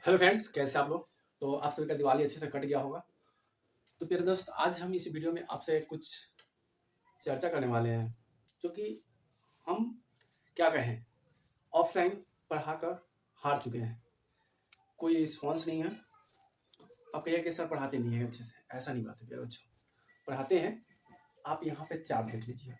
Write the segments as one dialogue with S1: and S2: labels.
S1: Hello friends, कैसे आप लोग। तो आप सभी का दिवाली अच्छे से कट गया होगा। तो प्यारे दोस्त, आज हम इस वीडियो में आपसे कुछ चर्चा करने वाले हैं, जो कि हम क्या कहें, ऑफलाइन पढ़ाकर हार चुके हैं। कोई रिस्पॉन्स नहीं है। आप कहिए कि सर पढ़ाते नहीं है अच्छे से, ऐसा नहीं बात है प्यारे बच्चों, पढ़ाते हैं। आप यहाँ पे चार्ट देख लीजिए।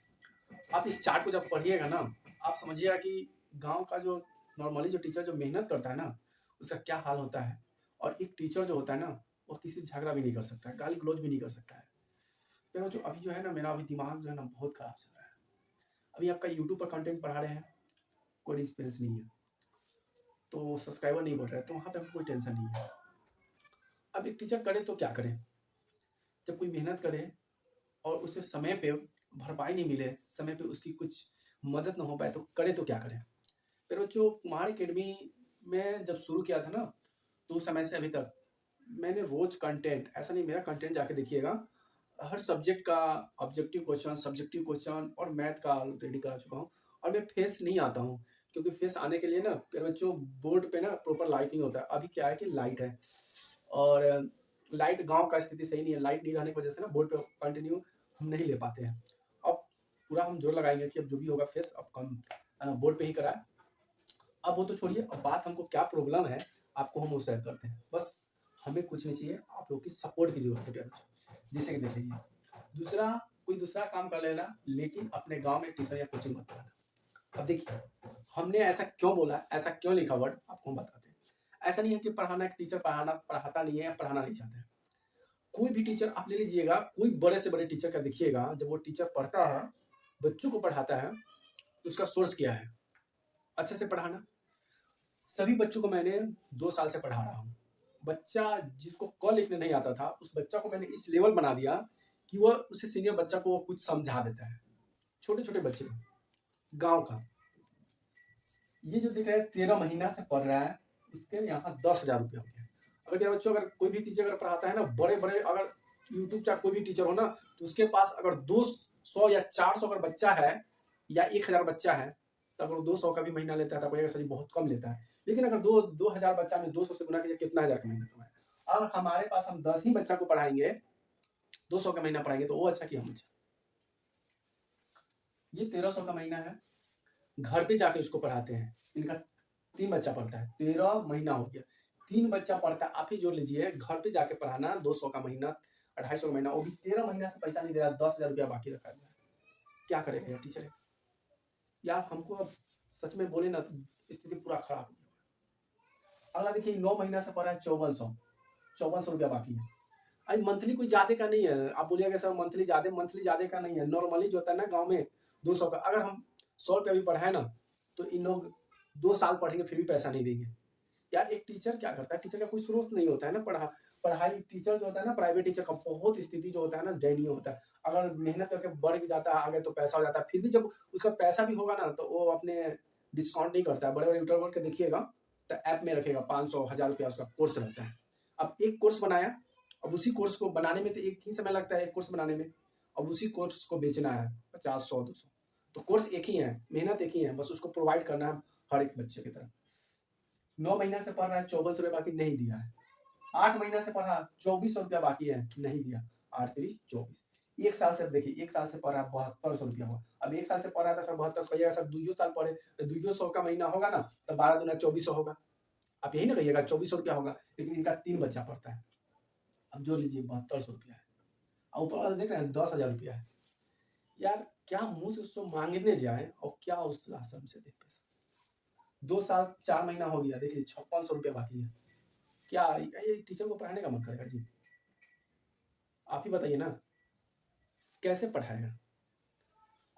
S1: आप इस चार्ट को जब पढ़िएगा ना, आप समझिएगा कि गांव का जो नॉर्मली जो टीचर जो मेहनत करता है ना, उसका क्या हाल होता है। और एक टीचर जो होता है ना, वो किसी से झगड़ा भी नहीं कर सकता है, गाली गलौज भी नहीं कर सकता है। मेरा जो अभी जो है ना, मेरा अभी दिमाग जो है ना बहुत खराब चल रहा है। अभी आपका यूट्यूब पर कंटेंट पढ़ा रहे हैं, कोई रिस्पॉन्स नहीं है, तो सब्सक्राइबर नहीं बढ़ रहा है, तो वहाँ पे हमको कोई टेंशन नहीं है। अब एक टीचर करे तो क्या करे, जब कोई मेहनत करे और उसे समय पे भरपाई नहीं मिले, समय पे उसकी कुछ मदद ना हो पाए, तो करे तो क्या करे। फिर बच्चों, कुमार अकेडमी में जब शुरू किया था ना, तो उस समय से अभी तक मैंने रोज कंटेंट, ऐसा नहीं, मेरा कंटेंट जाके देखिएगा, हर सब्जेक्ट का सब्जेक्टिव क्वेश्चन और मैथ का ऑलरेडी करा चुका हूँ। और मैं फेस नहीं आता हूँ, क्योंकि फेस आने के लिए ना मेरे बच्चों बोर्ड पे ना प्रॉपर लाइट नहीं होता। अभी क्या है कि लाइट है, और लाइट गांव का स्थिति सही नहीं है, लाइट नहीं रहने की वजह से ना बोर्ड पे कंटिन्यू हम नहीं ले पाते हैं। अब पूरा हम जोर लगाएंगे कि अब जो भी होगा फेस अब कम बोर्ड पे ही कराए। अब वो तो छोड़िए, अब बात हमको क्या प्रॉब्लम है आपको हम वो शेयर करते हैं। बस हमें कुछ नहीं चाहिए, आप लोग की सपोर्ट की जरूरत है प्यारे बच्चों। जैसे कि देख लीजिए, दूसरा कोई दूसरा काम कर लेना, लेकिन अपने गांव में ट्यूशन या कोचिंग मत कराना। अब देखिए, हमने ऐसा क्यों बोला, ऐसा क्यों लिखा वर्ड, आपको हम बताते हैं। ऐसा नहीं है कि पढ़ाना, एक टीचर पढ़ाता नहीं है या पढ़ाना नहीं चाहते हैं। कोई भी टीचर आप ले लीजिएगा, कोई बड़े से बड़े टीचर का देखिएगा, जब वो टीचर पढ़ता है, बच्चों को पढ़ाता है, तो उसका सोर्स क्या है, अच्छे से पढ़ाना। सभी बच्चों को मैंने 2 साल से पढ़ा रहा हूँ। बच्चा जिसको क लिखने नहीं आता था, उस बच्चा को मैंने इस लेवल बना दिया कि वह उसे सीनियर बच्चा को कुछ समझा देता है। छोटे छोटे बच्चे गांव का, ये जो दिख रहा है 13 महीना से पढ़ रहा है, उसके यहाँ 10,000 रुपया हो गया। अगर मेरे बच्चों, अगर कोई भी टीचर अगर पढ़ाता है ना, बड़े बड़े अगर यूट्यूब चाहे कोई भी टीचर हो ना, तो उसके पास अगर 200 या 400 अगर बच्चा है, या 1,000 बच्चा है, तो अगर 200 का भी महीना लेता है तो कोई सर बहुत कम लेता है। लेकिन अगर 2,000 बच्चा में 200 से गुना कीजिए, कितना हजार का महीना कमाए। और हमारे पास हम 10 ही बच्चा को पढ़ाएंगे, 200 का महीना पढ़ाएंगे, तो वो अच्छा कि हम अच्छा। ये 1300 का महीना है, घर पे जाके उसको पढ़ाते हैं। इनका 3 बच्चा पढ़ता है, 13 महीना हो गया, 3 बच्चा पढ़ता है। आप ही जोड़ लीजिए, घर पे जाके पढ़ाना 200 का महीना, 250 का महीना, वो भी 13 महीना से पैसा नहीं दे रहा, 10,000 रुपया बाकी रखा हुआ है। क्या करेगा यार टीचर यार। हमको अब सच में बोले ना, स्थिति पूरा खराब हो गया। अगला देखिए, 9 महीना से पढ़ा है 5400 रुपया बाकी है। आज मंथली कोई ज्यादा का नहीं है। आप बोलिएगा सर मंथली ज्यादा का नहीं है। नॉर्मली जो होता है ना गांव में 200 का, अगर हम 100 रुपया भी पढ़ाए ना, तो इन लोग 2 साल पढ़ेंगे फिर भी पैसा नहीं देंगे। यार एक टीचर क्या करता है, टीचर का कोई स्रोत नहीं होता है ना। पढ़ाई टीचर जो होता है ना, प्राइवेट टीचर का बहुत स्थिति जो होता है ना, दयनीय होता है। अगर मेहनत करके बढ़ भी जाता है आगे, तो पैसा हो जाता है, फिर भी जब उसका पैसा भी होगा ना, तो वो अपने डिस्काउंट नहीं करता है। बड़े बड़े यूट्यूबर के देखिएगा, तो ऐप में रखेगा 500 1000 रुपया उसका कोर्स रहता है। अब एक कोर्स बनाया, अब उसी कोर्स को बनाने में तो एक ही समय लगता है, एक कोर्स बनाने में। अब उसी कोर्स को बेचना है 50 100 200। तो कोर्स एक ही है, मेहनत एक ही है, बस उसको प्रोवाइड करना है हर एक बच्चे की तरफ। 9 महीना से पढ़ रहा है, 2400 रुपया बाकी नहीं दिया है। 8 महीना से पढ़ा, 2400 रुपया बाकी है, नहीं दिया। 8 3 24। 1 साल से देखिए, 1 साल से पढ़ा 7200 रुपया हुआ। अब 1 साल से पढ़ा था सर 7200, कहिएगा सर 2 साल पढ़े तो 200 का महीना होगा ना, तो 12 दूना 2400 होगा। आप यही ना कहिएगा 2400 रुपया होगा, लेकिन इनका 3 बच्चा पढ़ता है। अब जो लीजिए 7200 रुपया है, और ऊपर वाला देख रहे हैं 10,000 रुपया है। यार क्या मुंह से उसको मांगने जाए और क्या उस आश्रम से दे पैसा। 2 साल 4 महीना हो गया, देखिए 5600 रुपया बाकी है। क्या ये टीचर को पढ़ाने का मन करेगा जी? आप ही बताइए ना, कैसे पढ़ाएगा।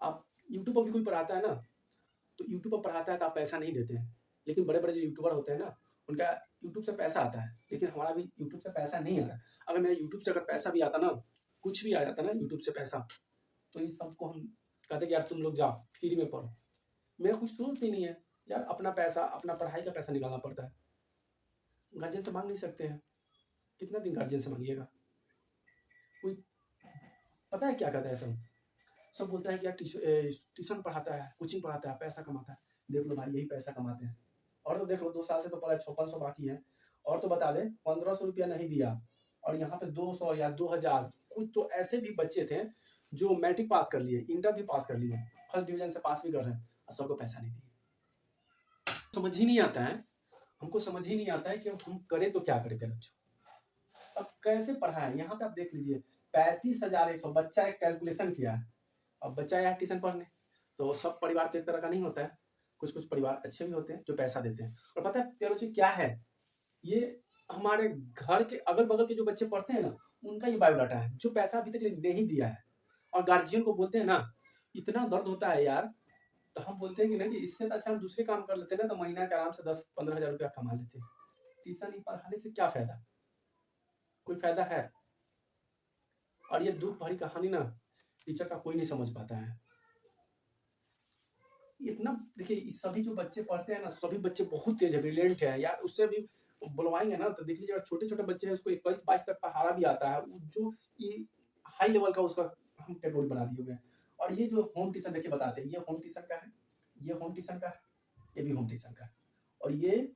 S1: आप यूट्यूब पर भी कोई पढ़ाता है ना, तो यूट्यूब पर पढ़ाता है तो आप पैसा नहीं देते हैं। लेकिन बड़े बड़े जो यूट्यूबर होते हैं ना, उनका यूट्यूब से पैसा आता है, लेकिन हमारा भी यूट्यूब से पैसा नहीं आ रहा है। अगर मेरा यूट्यूब से अगर पैसा भी आता ना, कुछ भी आ जाता ना यूट्यूब से पैसा, तो इस सबको हम कहते कि यार तुम लोग जाओ फ्री में पढ़ो। मेरा कुछ स्रोत ही नहीं है यार, अपना पैसा, अपना पढ़ाई का पैसा निकालना पड़ता है। गार्जियन से मांग नहीं सकते हैं, कितना दिन गार्जियन से मांगिएगा। कोई पता है क्या कहता है सब, सब बोलता है कि यार ट्यूशन पढ़ाता है, कोचिंग पढ़ाता है, पैसा कमाता है। देख लो भाई, यही पैसा कमाते हैं। और तो देख लो 2 साल से तो पढ़ा 5600 बाकी है, और तो बता दें 1500 रुपया नहीं दिया, और यहाँ पे 200 या 2000, कुछ तो ऐसे भी बच्चे थे जो मैट्रिक पास कर लिए, इंटर भी पास कर लिए, फर्स्ट डिवीजन से पास भी कर रहे हैं, और सबको पैसा नहीं दिए। समझ ही नहीं आता है, हमको समझ ही नहीं आता है कि हम करें तो क्या करें बच्चों। अब कैसे पढ़ाएं, यहाँ पे आप देख लीजिए 35,100, बच्चा एक कैलकुलेशन किया है। अब बच्चा आया ट्यूशन पढ़ने, तो सब परिवार तो एक तरह का नहीं होता है, कुछ कुछ परिवार अच्छे भी होते हैं जो पैसा देते हैं। और पता है प्यारे बच्चों क्या है, ये हमारे घर के अगल बगल के जो बच्चे पढ़ते हैं ना, उनका ये बायोडाटा है जो पैसा अभी तक नहीं दिया है। और गार्जियन को बोलते हैं ना, इतना दर्द होता है यार, तो हम बोलते हैं कि नहीं कि इससे तो अच्छा हम दूसरे काम कर लेते ना, तो महीना के आराम से 10-15 हजार रुपया कमा लेते। ट्यूशन ही पढ़ाने से क्या फायदा, कोई फायदा है? और ये दुख भरी कहानी ना टीचर का कोई नहीं समझ पाता है। इतना देखिए, सभी जो बच्चे पढ़ते हैं ना, सभी बच्चे बहुत तेज है, ब्रिलियंट है यार, उससे भी बुलवाएंगे ना तो देख लीजिएगा, छोटे छोटे बच्चे हैं उसको 21-22 तक पढ़ाना भी आता है, जो ये हाई लेवल का उसका हम कैटेगरी बना दिए हुए हैं। और ये जो होम ट्यूशन देखिए बताते हैं, ये होम ट्यूशन का है, ये होम ट्यूशन का है, ये भी होम ट्यूशन का है, और ये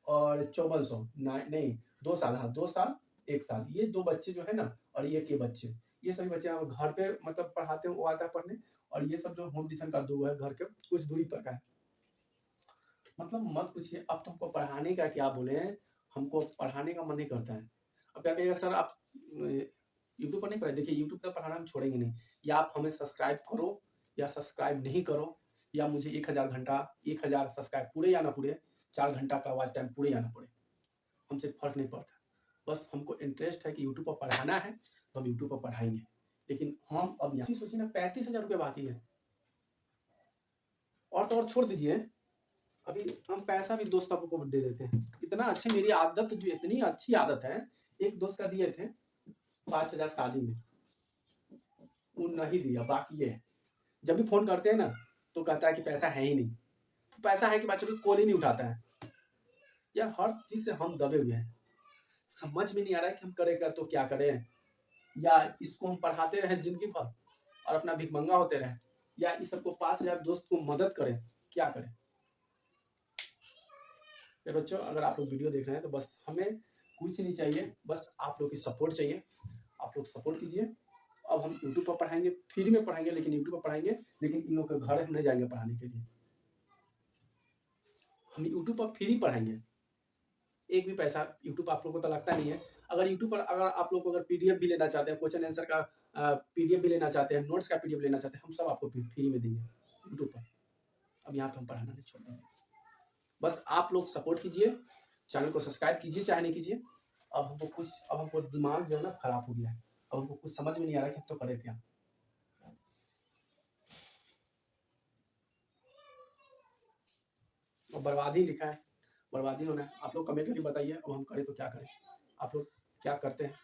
S1: और 5400 नहीं 2 साल, हाँ 2 साल 1 साल, ये 2 बच्चे जो है ना, और ये के बच्चे, ये सभी बच्चे हम घर पे मतलब पढ़ाते हैं, वो आता है पढ़ने, और ये सब जो होम ट्यूशन का 2 है घर के कुछ दूरी पर का है। मतलब मत पूछिए, अब तो हमको पढ़ाने का क्या बोले, हमको पढ़ाने का मन नहीं करता है। अब क्या कहेगा सर आप यूट्यूब पर नहीं पढ़े, देखिए यूट्यूब पर पढ़ाना हम छोड़ेंगे नहीं, या आप हमें सब्सक्राइब करो या सब्सक्राइब नहीं करो, या मुझे 1000 घंटा 1000 सब्सक्राइब पूरे या ना पूरे, 4 घंटा का वॉच टाइम पूरे या ना पूरे, हमसे फर्क नहीं पड़ता। बस हमको इंटरेस्ट है कि यूट्यूब पर पढ़ाना है तो हम यूट्यूब पर पढ़ाएंगे। लेकिन हम अब यहाँ सोचिए ना, 35,000 रुपये बाकी है, और तो और छोड़ दीजिए, अभी हम पैसा भी दोस्त आपको दे देते हैं। इतना अच्छी मेरी आदत, जो इतनी अच्छी आदत है, एक दोस्त का दिए थे 5,000 शादी में, वो नहीं दिया, बाकी ये है। जब भी फोन करते हैं ना तो कहता है कि पैसा है ही नहीं, पैसा है कि बच्चों की कॉल ही नहीं उठाता है। यार हर चीज से हम दबे हुए हैं, समझ में नहीं आ रहा है कि हम करें क्या, तो क्या करें, या इसको हम पढ़ाते रहे जिंदगी भर और अपना भिखमंगा होते रहे, या इस सबको 5,000 दोस्त को मदद करें, क्या करें? तो बच्चों अगर आप लोग वीडियो देख रहे हैं तो बस हमें कुछ नहीं चाहिए, बस आप लोग की सपोर्ट चाहिए, आप लोग सपोर्ट कीजिए। अब हम यूट्यूब पर पढ़ाएंगे, फ्री में पढ़ाएंगे, लेकिन यूट्यूब पर पढ़ाएंगे, लेकिन इन लोग के घर हम नहीं जाएंगे पढ़ाने के लिए, हम यूट्यूब पर फ्री पढ़ाएंगे, एक भी पैसा यूट्यूब आप लोगों को तो लगता नहीं है। अगर यूट्यूब पर अगर आप लोग अगर पीडीएफ भी लेना चाहते हैं, क्वेश्चन आंसर का पीडीएफ भी लेना चाहते हैं, नोट्स का पीडीएफ लेना चाहते हैं, हम सब आपको फ्री में देंगे यूट्यूब पर। अब यहाँ पर हम पढ़ाना नहीं छोड़ देंगे, बस आप लोग सपोर्ट कीजिए, चैनल को सब्सक्राइब कीजिए चाहे नहीं कीजिए। अब हमको दिमाग जो है ना खराब हो गया है, अब हमको कुछ समझ में नहीं आ रहा है कि हम तो करें क्या। और बर्बादी लिखा है, बर्बादी होना है, आप लोग कमेंट करके बताइए अब हम करें तो क्या करें, आप लोग क्या करते हैं।